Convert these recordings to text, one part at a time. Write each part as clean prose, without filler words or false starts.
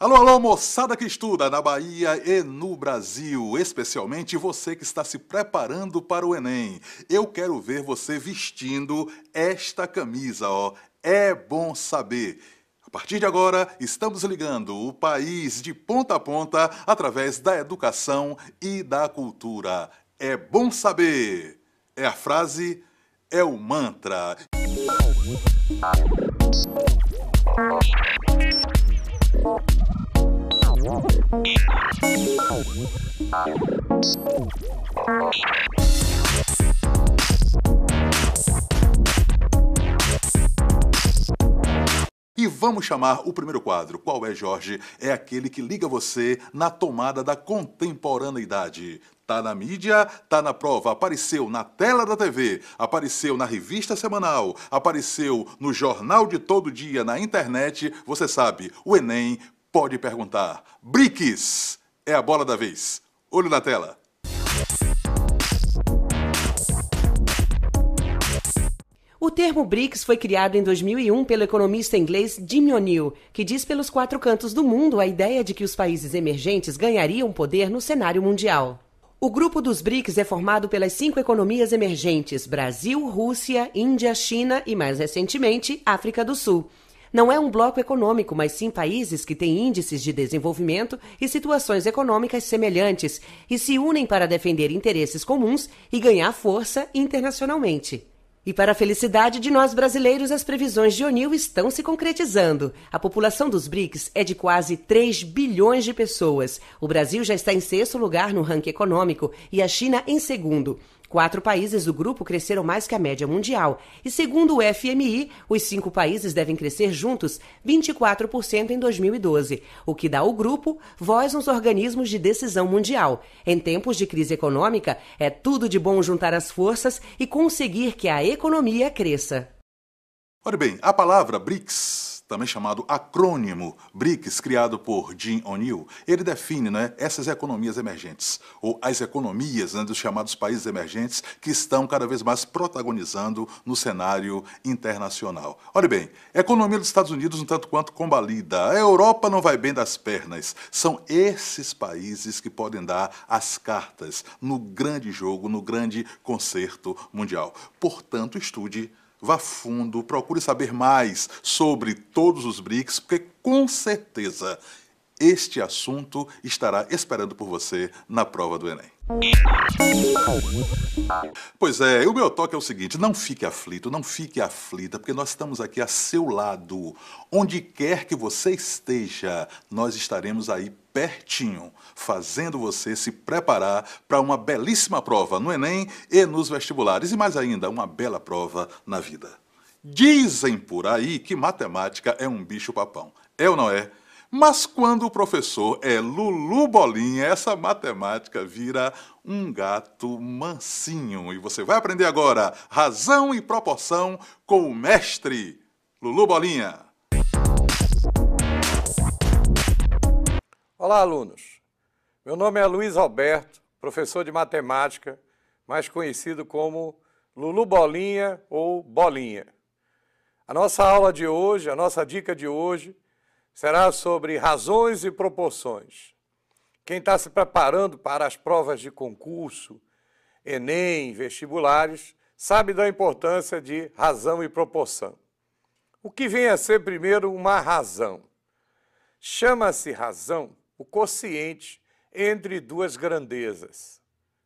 Alô, alô, moçada que estuda na Bahia e no Brasil, especialmente você que está se preparando para o Enem. Eu quero ver você vestindo esta camisa, ó. É bom saber. A partir de agora, estamos ligando o país de ponta a ponta através da educação e da cultura. É bom saber. É a frase, é o mantra. E vamos chamar o primeiro quadro. Qual é, Jorge? É aquele que liga você na tomada da contemporaneidade. Tá na mídia, tá na prova, apareceu na tela da TV, apareceu na revista semanal, apareceu no jornal de todo dia, na internet. Você sabe, o Enem pode perguntar. BRICS é a bola da vez. Olho na tela. O termo BRICS foi criado em 2001 pelo economista inglês Jim O'Neill, que diz pelos quatro cantos do mundo a ideia de que os países emergentes ganhariam poder no cenário mundial. O grupo dos BRICS é formado pelas 5 economias emergentes: Brasil, Rússia, Índia, China e, mais recentemente, África do Sul. Não é um bloco econômico, mas sim países que têm índices de desenvolvimento e situações econômicas semelhantes e se unem para defender interesses comuns e ganhar força internacionalmente. E para a felicidade de nós brasileiros, as previsões de O'Neill estão se concretizando. A população dos BRICS é de quase 3 bilhões de pessoas. O Brasil já está em 6º lugar no ranking econômico e a China em 2º. 4 países do grupo cresceram mais que a média mundial. E segundo o FMI, os 5 países devem crescer juntos 24% em 2012, o que dá ao grupo voz nos organismos de decisão mundial. Em tempos de crise econômica, é tudo de bom juntar as forças e conseguir que a economia cresça. Olha bem, a palavra BRICS, também chamado acrônimo BRICS, criado por Jim O'Neill, ele define, essas economias emergentes, ou as economias dos chamados países emergentes que estão cada vez mais protagonizando no cenário internacional. Olha bem, a economia dos Estados Unidos um tanto quanto combalida, a Europa não vai bem das pernas. São esses países que podem dar as cartas no grande jogo, no grande concerto mundial. Portanto, estude, vá fundo, procure saber mais sobre todos os BRICS, porque com certeza este assunto estará esperando por você na prova do Enem. Pois é, o meu toque é o seguinte: não fique aflito, não fique aflita, porque nós estamos aqui a seu lado. Onde quer que você esteja, nós estaremos aí pertinho, fazendo você se preparar para uma belíssima prova no Enem e nos vestibulares, e mais ainda, uma bela prova na vida. Dizem por aí que matemática é um bicho-papão. É ou não é? Mas quando o professor é Lulu Bolinha, essa matemática vira um gato mansinho. E você vai aprender agora razão e proporção com o mestre Lulu Bolinha. Olá, alunos. Meu nome é Luiz Alberto, professor de matemática, mais conhecido como Lulu Bolinha ou Bolinha. A nossa aula de hoje, a nossa dica de hoje, será sobre razões e proporções. Quem está se preparando para as provas de concurso, Enem, vestibulares, sabe da importância de razão e proporção. O que vem a ser primeiro uma razão? Chama-se razão o quociente entre duas grandezas.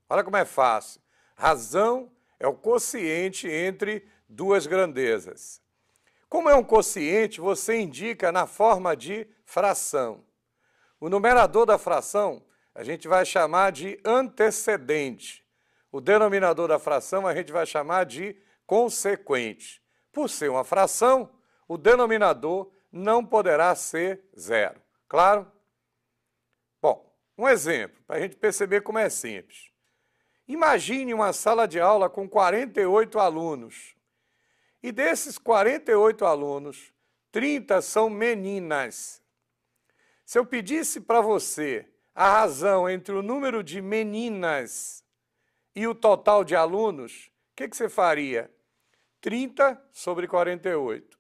Olha como é fácil. Razão é o quociente entre duas grandezas. Como é um quociente, você indica na forma de fração. O numerador da fração a gente vai chamar de antecedente. O denominador da fração a gente vai chamar de consequente. Por ser uma fração, o denominador não poderá ser zero. Claro? Bom, um exemplo, para a gente perceber como é simples. Imagine uma sala de aula com 48 alunos. E desses 48 alunos, 30 são meninas. Se eu pedisse para você a razão entre o número de meninas e o total de alunos, o que você faria? 30 sobre 48.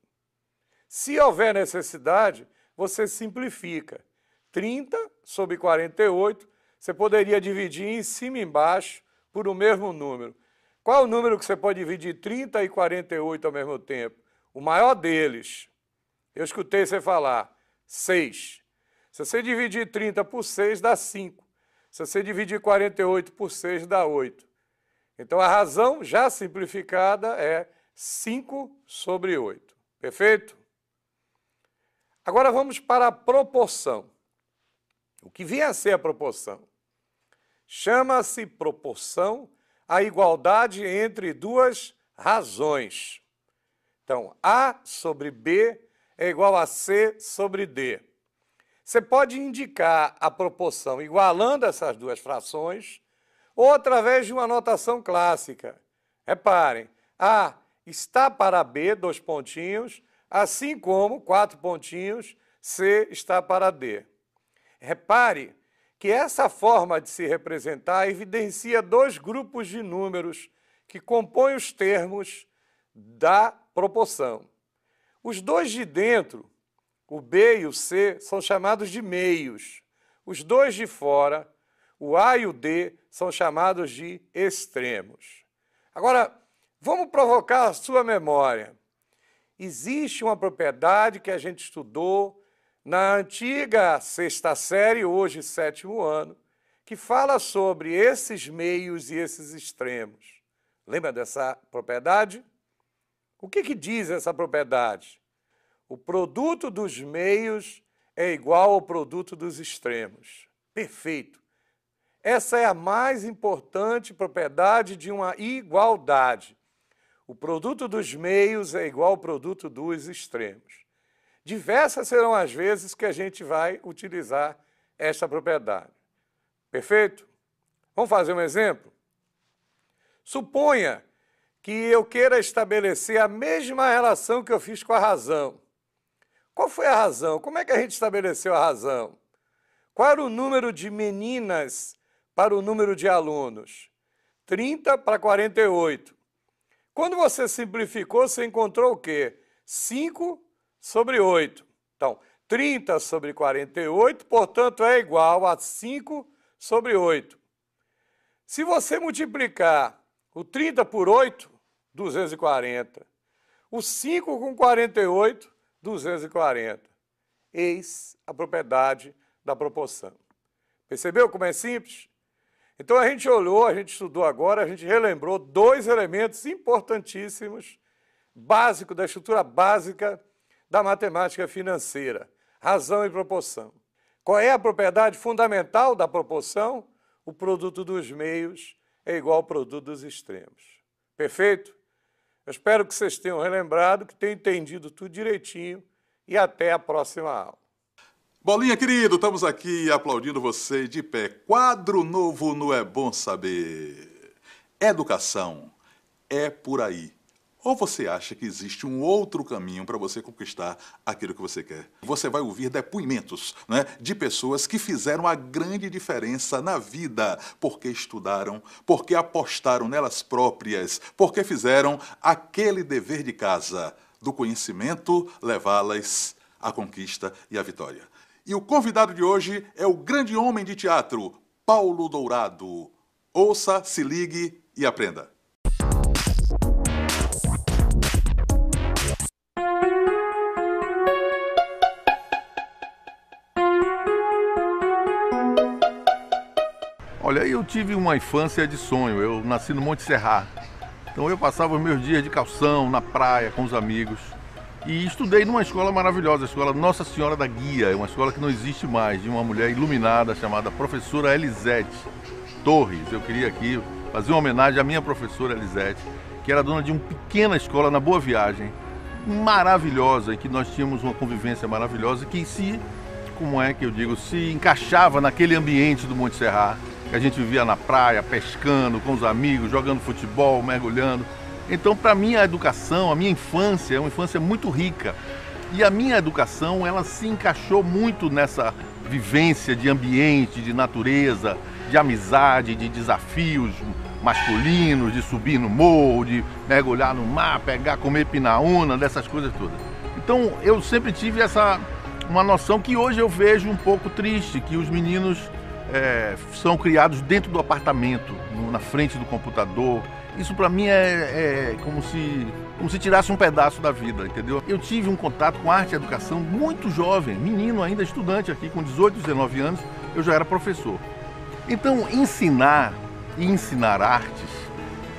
Se houver necessidade, você simplifica. 30 sobre 48, você poderia dividir em cima e embaixo por o mesmo número. Qual é o número que você pode dividir 30 e 48 ao mesmo tempo? O maior deles. Eu escutei você falar, 6. Se você dividir 30 por 6, dá 5. Se você dividir 48 por 6, dá 8. Então, a razão já simplificada é 5 sobre 8. Perfeito? Agora vamos para a proporção. O que vem a ser a proporção? Chama-se proporção a igualdade entre duas razões. Então, A sobre B é igual a C sobre D. Você pode indicar a proporção igualando essas duas frações ou através de uma notação clássica. Reparem, A está para B, 2 pontinhos, assim como, 4 pontinhos, C está para D. Repare que essa forma de se representar evidencia 2 grupos de números que compõem os termos da proporção. Os 2 de dentro, o B e o C, são chamados de meios. Os 2 de fora, o A e o D, são chamados de extremos. Agora, vamos provocar a sua memória. Existe uma propriedade que a gente estudou na antiga 6ª série, hoje 7º ano, que fala sobre esses meios e esses extremos. Lembra dessa propriedade? O que diz essa propriedade? O produto dos meios é igual ao produto dos extremos. Perfeito. Essa é a mais importante propriedade de uma igualdade. O produto dos meios é igual ao produto dos extremos. Diversas serão as vezes que a gente vai utilizar esta propriedade. Perfeito? Vamos fazer um exemplo? Suponha que eu queira estabelecer a mesma relação que eu fiz com a razão. Qual foi a razão? Como é que a gente estabeleceu a razão? Qual era o número de meninas para o número de alunos? 30 para 48. Quando você simplificou, você encontrou o quê? 5 sobre 8. Então, 30 sobre 48, portanto, é igual a 5 sobre 8. Se você multiplicar o 30 por 8, 240. O 5 com 48, 240. Eis a propriedade da proporção. Percebeu como é simples? Então a gente olhou, a gente estudou agora, a gente relembrou 2 elementos importantíssimos, básicos, da estrutura básica da matemática financeira, razão e proporção. Qual é a propriedade fundamental da proporção? O produto dos meios é igual ao produto dos extremos. Perfeito? Eu espero que vocês tenham relembrado, que tenham entendido tudo direitinho e até a próxima aula. Bolinha, querido, estamos aqui aplaudindo você de pé. Quadro novo no É Bom Saber. Educação é por aí. Ou você acha que existe um outro caminho para você conquistar aquilo que você quer? Você vai ouvir depoimentos, né, de pessoas que fizeram a grande diferença na vida, porque estudaram, porque apostaram nelas próprias, porque fizeram aquele dever de casa, do conhecimento levá-las à conquista e à vitória. E o convidado de hoje é o grande homem de teatro, Paulo Dourado. Ouça, se ligue e aprenda. Olha, eu tive uma infância de sonho, eu nasci no Monte Serra. Então eu passava os meus dias de calção, na praia, com os amigos. E estudei numa escola maravilhosa, a escola Nossa Senhora da Guia, uma escola que não existe mais, de uma mulher iluminada chamada professora Elisete Torres. Eu queria aqui fazer uma homenagem à minha professora Elisete, que era dona de uma pequena escola na Boa Viagem, maravilhosa, em que nós tínhamos uma convivência maravilhosa, que se encaixava naquele ambiente do Monte Serra, que a gente vivia na praia, pescando, com os amigos, jogando futebol, mergulhando. Então, para mim, a educação, a minha infância é uma infância muito rica. E a minha educação, ela se encaixou muito nessa vivência de ambiente, de natureza, de amizade, de desafios masculinos, de subir no morro, de mergulhar no mar, comer pinaúna, dessas coisas todas. Então, eu sempre tive uma noção que hoje eu vejo um pouco triste, que os meninos são criados dentro do apartamento, na frente do computador. Isso para mim é como se tirasse um pedaço da vida, entendeu? Eu tive um contato com arte e educação muito jovem, menino ainda, estudante aqui, com 18, 19 anos, eu já era professor. Então, ensinar e ensinar artes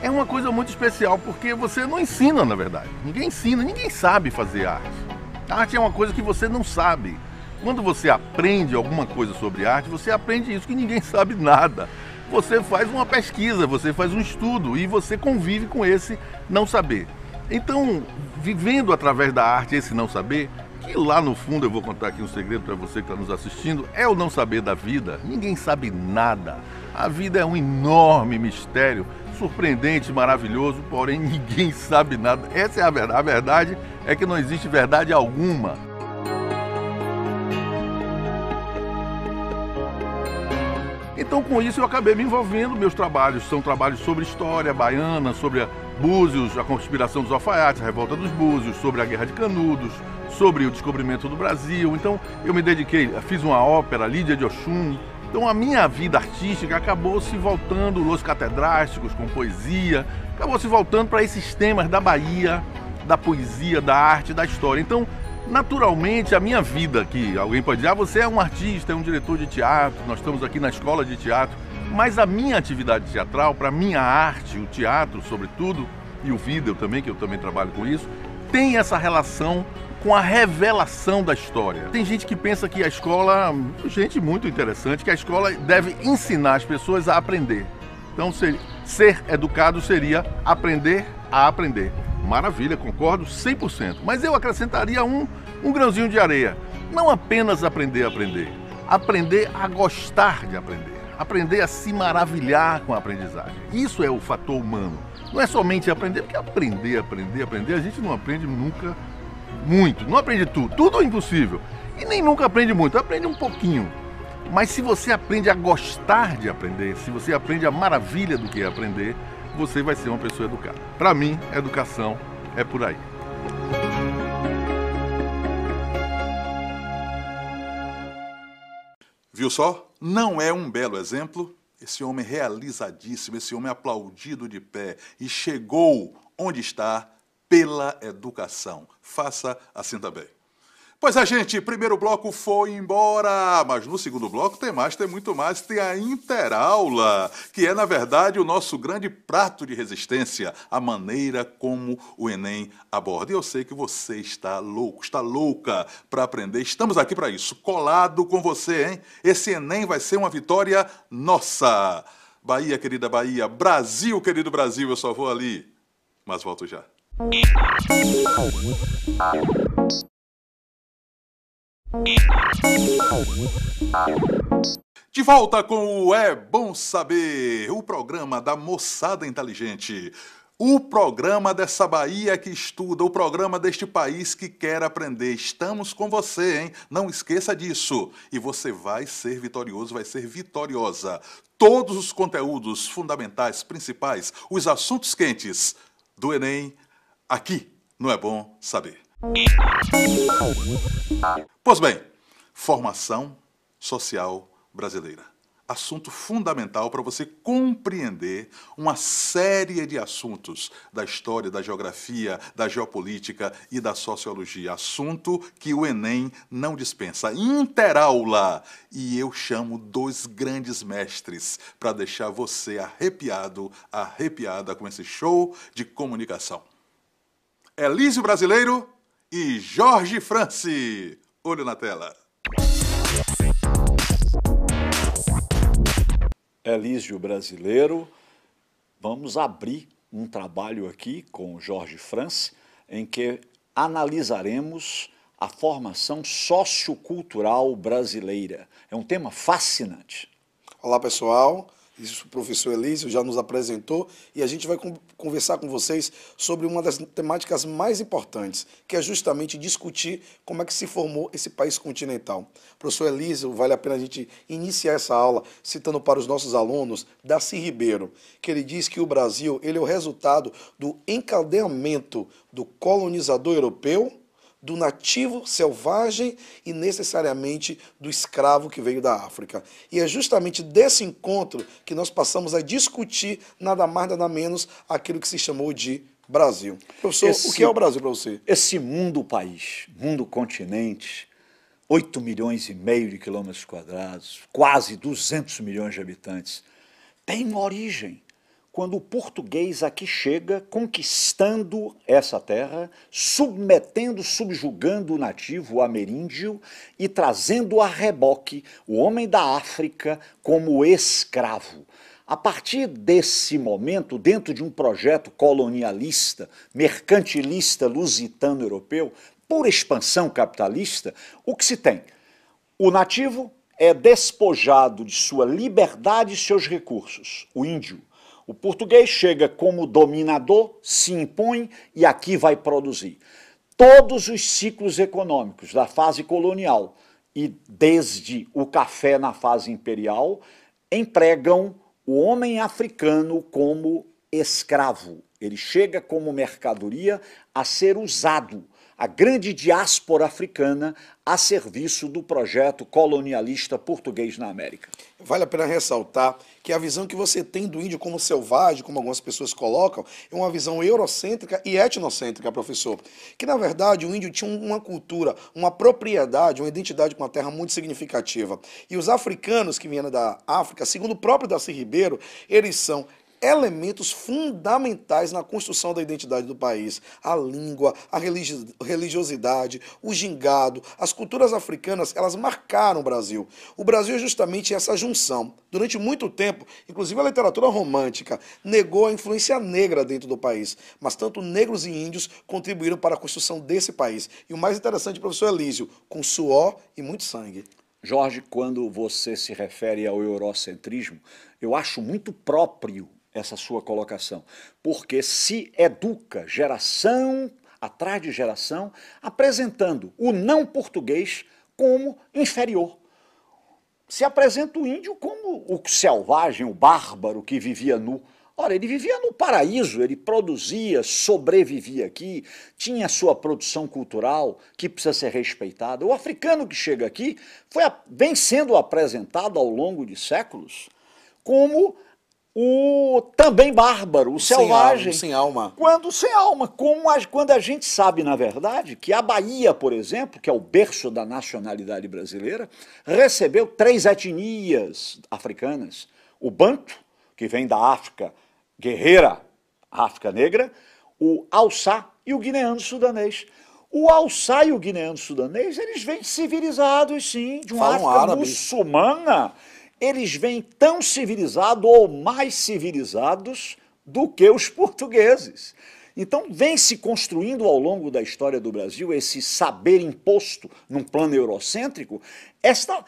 é uma coisa muito especial, porque você não ensina, na verdade. Ninguém ensina, ninguém sabe fazer arte. A arte é uma coisa que você não sabe. Quando você aprende alguma coisa sobre arte, você aprende isso que ninguém sabe nada. Você faz uma pesquisa, você faz um estudo e você convive com esse não saber. Então, vivendo através da arte esse não saber, que lá no fundo, eu vou contar aqui um segredo para você que está nos assistindo, é o não saber da vida. Ninguém sabe nada. A vida é um enorme mistério, surpreendente, maravilhoso, porém ninguém sabe nada. Essa é a verdade. A verdade é que não existe verdade alguma. Então, com isso, eu acabei me envolvendo. Meus trabalhos são trabalhos sobre história baiana, sobre Búzios, a conspiração dos alfaiates, a revolta dos Búzios, sobre a Guerra de Canudos, sobre o descobrimento do Brasil. Então, eu me dediquei, fiz uma ópera, Lídia de Oxum. Então, a minha vida artística acabou se voltando, Los Catedráticos, com poesia, acabou se voltando para esses temas da Bahia, da poesia, da arte, da história. Então, naturalmente, a minha vida, que alguém pode dizer, você é um artista, é um diretor de teatro, nós estamos aqui na escola de teatro, mas a minha atividade teatral, para a minha arte, o teatro sobretudo, e o vídeo também, que eu também trabalho com isso, tem essa relação com a revelação da história. Tem gente que pensa que a escola, gente muito interessante, que a escola deve ensinar as pessoas a aprender. Então, ser educado seria aprender a aprender. Maravilha, concordo 100%. Mas eu acrescentaria um grãozinho de areia. Não apenas aprender a aprender. Aprender a gostar de aprender. Aprender a se maravilhar com a aprendizagem. Isso é o fator humano. Não é somente aprender, porque aprender, a gente não aprende nunca muito. Não aprende tudo. Tudo é impossível. E nem nunca aprende muito. Aprende um pouquinho. Mas se você aprende a gostar de aprender, se você aprende a maravilha do que é aprender, você vai ser uma pessoa educada. Para mim, educação é por aí. Viu só? Não é um belo exemplo? Esse homem realizadíssimo, esse homem aplaudido de pé e chegou onde está pela educação. Faça assim também. Pois é, gente, primeiro bloco foi embora, mas no segundo bloco tem mais, tem muito mais, tem a interaula, que é, na verdade, o nosso grande prato de resistência, a maneira como o Enem aborda. E eu sei que você está louco, está louca para aprender, estamos aqui para isso, colado com você, hein? Esse Enem vai ser uma vitória nossa. Bahia, querida Bahia, Brasil, querido Brasil, eu só vou ali, mas volto já. De volta com o É Bom Saber, o programa da moçada inteligente, o programa dessa Bahia que estuda, o programa deste país que quer aprender. Estamos com você, hein? Não esqueça disso. E você vai ser vitorioso, vai ser vitoriosa. Todos os conteúdos fundamentais, principais, os assuntos quentes do Enem, aqui no É Bom Saber. Pois bem, formação social brasileira. Assunto fundamental para você compreender uma série de assuntos da história, da geografia, da geopolítica e da sociologia. Assunto que o Enem não dispensa. Interaula. E eu chamo dois grandes mestres para deixar você arrepiado, arrepiada com esse show de comunicação. Elísio Brasileiro e Jorge France. Olho na tela. Elísio Brasileiro, vamos abrir um trabalho aqui com o Jorge France, em que analisaremos a formação sociocultural brasileira. É um tema fascinante. Olá, pessoal. Isso o professor Elísio já nos apresentou e a gente vai conversar com vocês sobre uma das temáticas mais importantes, que é justamente discutir como é que se formou esse país continental. Professor Elísio, vale a pena a gente iniciar essa aula citando para os nossos alunos Darcy Ribeiro, que ele diz que o Brasil ele é o resultado do encadeamento do colonizador europeu, do nativo selvagem e necessariamente do escravo que veio da África. E é justamente desse encontro que nós passamos a discutir nada mais, nada menos aquilo que se chamou de Brasil. Professor, o que é o Brasil para você? Esse mundo-país, mundo-continente, 8 milhões e meio de quilômetros quadrados, quase 200 milhões de habitantes, tem uma origem. Quando o português aqui chega, conquistando essa terra, submetendo, subjugando o nativo, o ameríndio, e trazendo a reboque o homem da África como escravo. A partir desse momento, dentro de um projeto colonialista, mercantilista, lusitano-europeu, por expansão capitalista, o que se tem? O nativo é despojado de sua liberdade e seus recursos, o índio. O português chega como dominador, se impõe e aqui vai produzir. Todos os ciclos econômicos da fase colonial e desde o café na fase imperial empregam o homem africano como escravo. Ele chega como mercadoria a ser usado. A grande diáspora africana a serviço do projeto colonialista português na América. Vale a pena ressaltar que a visão que você tem do índio como selvagem, como algumas pessoas colocam, é uma visão eurocêntrica e etnocêntrica, professor. Que, na verdade, o índio tinha uma cultura, uma propriedade, uma identidade com a terra muito significativa. E os africanos que vieram da África, segundo o próprio Darcy Ribeiro, eles são elementos fundamentais na construção da identidade do país. A língua, a religiosidade, o gingado, as culturas africanas, elas marcaram o Brasil. O Brasil é justamente essa junção. Durante muito tempo, inclusive a literatura romântica, negou a influência negra dentro do país, mas tanto negros e índios contribuíram para a construção desse país. E o mais interessante, professor Elísio, com suor e muito sangue. Jorge, quando você se refere ao eurocentrismo, eu acho muito próprio essa sua colocação, porque se educa geração atrás de geração, apresentando o não português como inferior. Se apresenta o índio como o selvagem, o bárbaro que vivia nu. Ora, ele vivia no paraíso, ele produzia, sobrevivia aqui, tinha sua produção cultural que precisa ser respeitada. O africano que chega aqui vem sendo apresentado ao longo de séculos como o também bárbaro, o selvagem. Sem alma. Sem alma. Quando a gente sabe, na verdade, que a Bahia, por exemplo, que é o berço da nacionalidade brasileira, recebeu 3 etnias africanas. O Banto, que vem da África guerreira, África negra, o Haussá e o guineano-sudanês. O Haussá e o guineano-sudanês, eles vêm civilizados, sim, de uma África muçulmana. Eles vêm tão civilizados ou mais civilizados do que os portugueses. Então, vem se construindo ao longo da história do Brasil esse saber imposto num plano eurocêntrico, essa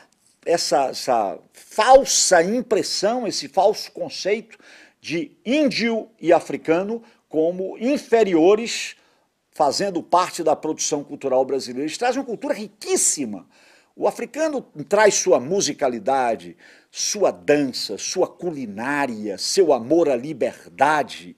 falsa impressão, esse falso conceito de índio e africano como inferiores, fazendo parte da produção cultural brasileira. Eles trazem uma cultura riquíssima. O africano traz sua musicalidade, sua dança, sua culinária, seu amor à liberdade.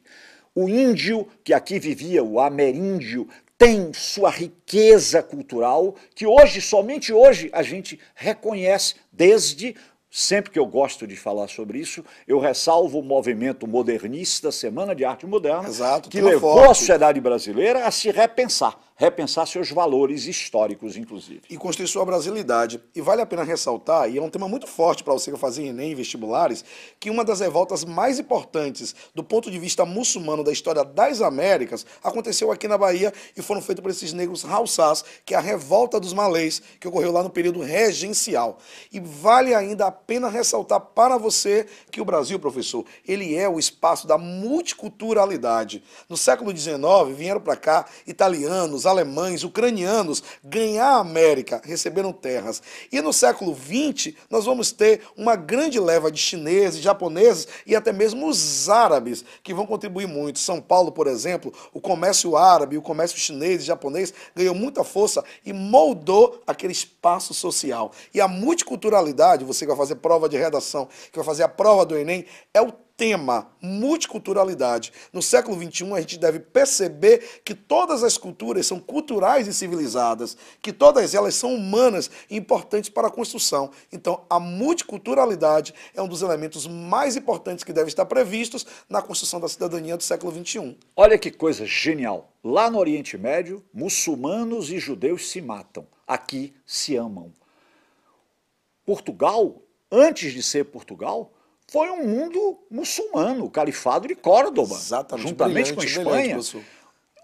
O índio, que aqui vivia, o ameríndio, tem sua riqueza cultural, que hoje, somente hoje, a gente reconhece desde... Sempre que eu gosto de falar sobre isso, eu ressalvo o movimento modernista, Semana de Arte Moderna, que levou a sociedade brasileira a se repensar seus valores históricos, inclusive. E construir sua brasilidade. E vale a pena ressaltar, e é um tema muito forte para você que fazer Enem e vestibulares, que uma das revoltas mais importantes do ponto de vista muçulmano da história das Américas aconteceu aqui na Bahia e foram feitas por esses negros Haussás, que é a revolta dos malês, que ocorreu lá no período regencial. E vale ainda a pena ressaltar para você que o Brasil, professor, ele é o espaço da multiculturalidade. No século XIX, vieram para cá italianos, alemães, ucranianos ganhar a América, receberam terras. E no século XX, nós vamos ter uma grande leva de chineses, japoneses e até mesmo os árabes, que vão contribuir muito. São Paulo, por exemplo, o comércio árabe, o comércio chinês e japonês ganhou muita força e moldou aquele espaço social. E a multiculturalidade, você que vai fazer prova de redação, que vai fazer a prova do Enem, é o tema multiculturalidade. No século XXI, a gente deve perceber que todas as culturas são culturais e civilizadas, que todas elas são humanas e importantes para a construção. Então, a multiculturalidade é um dos elementos mais importantes que devem estar previstos na construção da cidadania do século XXI. Olha que coisa genial. Lá no Oriente Médio, muçulmanos e judeus se matam. Aqui se amam. Portugal, antes de ser Portugal, foi um mundo muçulmano, o Califado de Córdoba, Exatamente, juntamente com a Espanha. professor.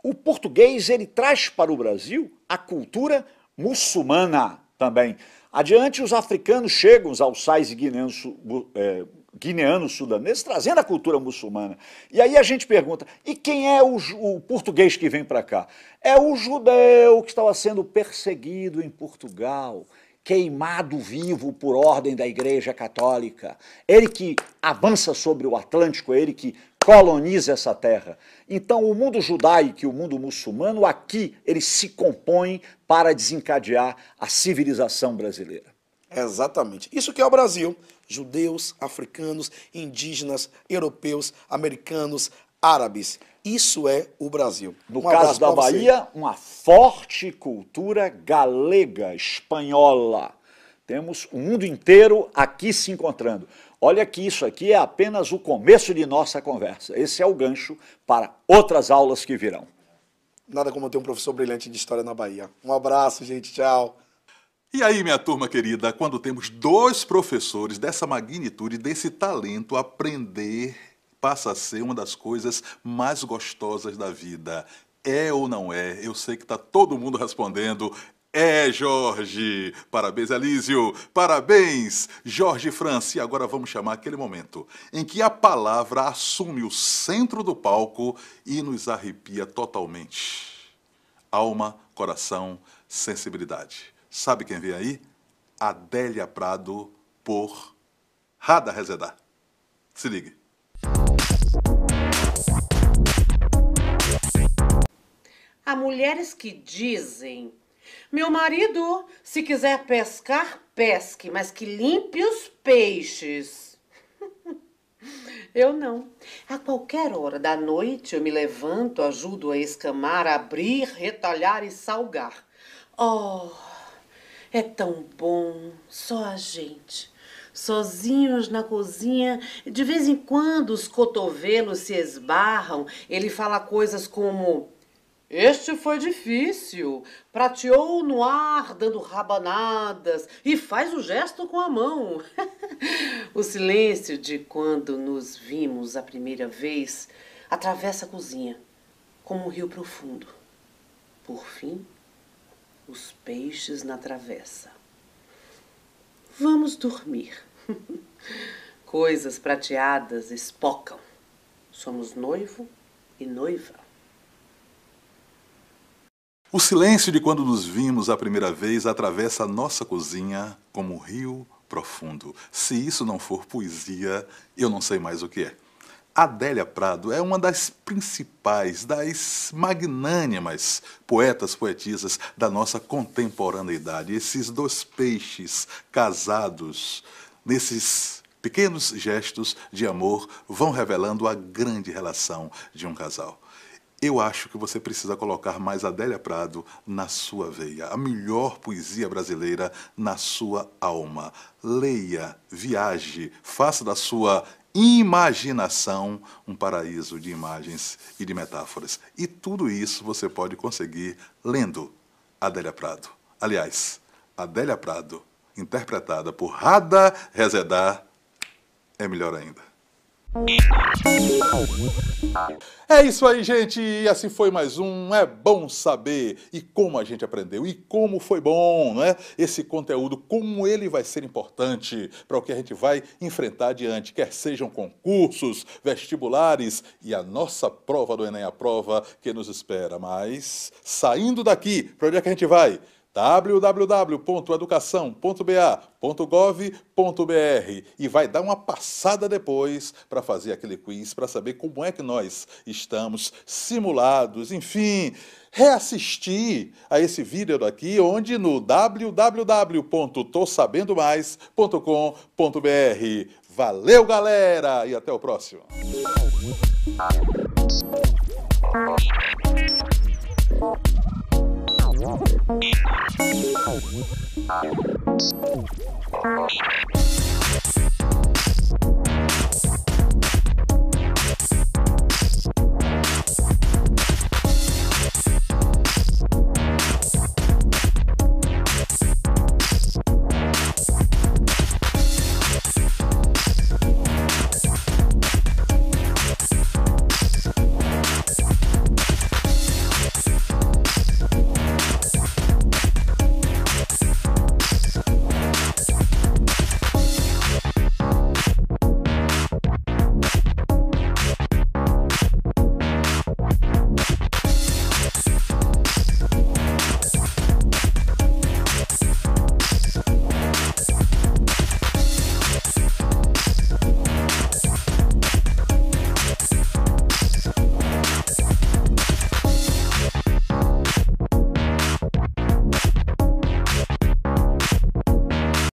O português, ele traz para o Brasil a cultura muçulmana também. Adiante, os africanos chegam, os alçais e guineanos sudaneses, trazendo a cultura muçulmana. E aí a gente pergunta, e quem é o português que vem para cá? É o judeu que estava sendo perseguido em Portugal, queimado vivo por ordem da Igreja Católica. Ele que avança sobre o Atlântico, ele que coloniza essa terra. Então, o mundo judaico e o mundo muçulmano, aqui, eles se compõem para desencadear a civilização brasileira. Exatamente. Isso que é o Brasil. Judeus, africanos, indígenas, europeus, americanos, árabes. Isso é o Brasil. No caso da Bahia, uma forte cultura galega, espanhola. Temos o mundo inteiro aqui se encontrando. Olha que isso aqui é apenas o começo de nossa conversa. Esse é o gancho para outras aulas que virão. Nada como ter um professor brilhante de história na Bahia. Um abraço, gente. Tchau. E aí, minha turma querida, quando temos dois professores dessa magnitude, desse talento, aprender passa a ser uma das coisas mais gostosas da vida. É ou não é? Eu sei que está todo mundo respondendo. É, Jorge! Parabéns, Elísio! Parabéns, Jorge França! E agora vamos chamar aquele momento em que a palavra assume o centro do palco e nos arrepia totalmente. Alma, coração, sensibilidade. Sabe quem vem aí? Adélia Prado por Rada Rezedá. Se ligue. Há mulheres que dizem: meu marido, se quiser pescar, pesque, mas que limpe os peixes. Eu não. A qualquer hora da noite eu me levanto, ajudo a escamar, abrir, retalhar e salgar. Oh, é tão bom, só a gente. Sozinhos na cozinha, de vez em quando os cotovelos se esbarram, ele fala coisas como: este foi difícil, prateou no ar, dando rabanadas, e faz o gesto com a mão. O silêncio de quando nos vimos a primeira vez atravessa a cozinha, como um rio profundo. Por fim, os peixes na travessa. Vamos dormir. Coisas prateadas espocam. Somos noivo e noiva. O silêncio de quando nos vimos a primeira vez atravessa a nossa cozinha como um rio profundo. Se isso não for poesia, eu não sei mais o que é. Adélia Prado é uma das principais, das magnânimas poetas, poetisas da nossa contemporaneidade. Esses dois peixes casados, nesses pequenos gestos de amor, vão revelando a grande relação de um casal. Eu acho que você precisa colocar mais Adélia Prado na sua veia, a melhor poesia brasileira na sua alma. Leia, viaje, faça da sua imaginação um paraíso de imagens e de metáforas. E tudo isso você pode conseguir lendo Adélia Prado. Aliás, Adélia Prado, interpretada por Rada Rezedá, é melhor ainda. É isso aí, gente, e assim foi mais um É Bom Saber. E como a gente aprendeu, e como foi bom, né? Esse conteúdo, como ele vai ser importante para o que a gente vai enfrentar adiante, quer sejam concursos, vestibulares e a nossa prova do Enem, a prova que nos espera. Mas, saindo daqui, para onde é que a gente vai? www.educação.ba.gov.br e vai dar uma passada depois para fazer aquele quiz, para saber como é que nós estamos simulados, enfim, reassistir a esse vídeo daqui, onde no www.tossabendomais.com.br. Valeu, galera, e até o próximo.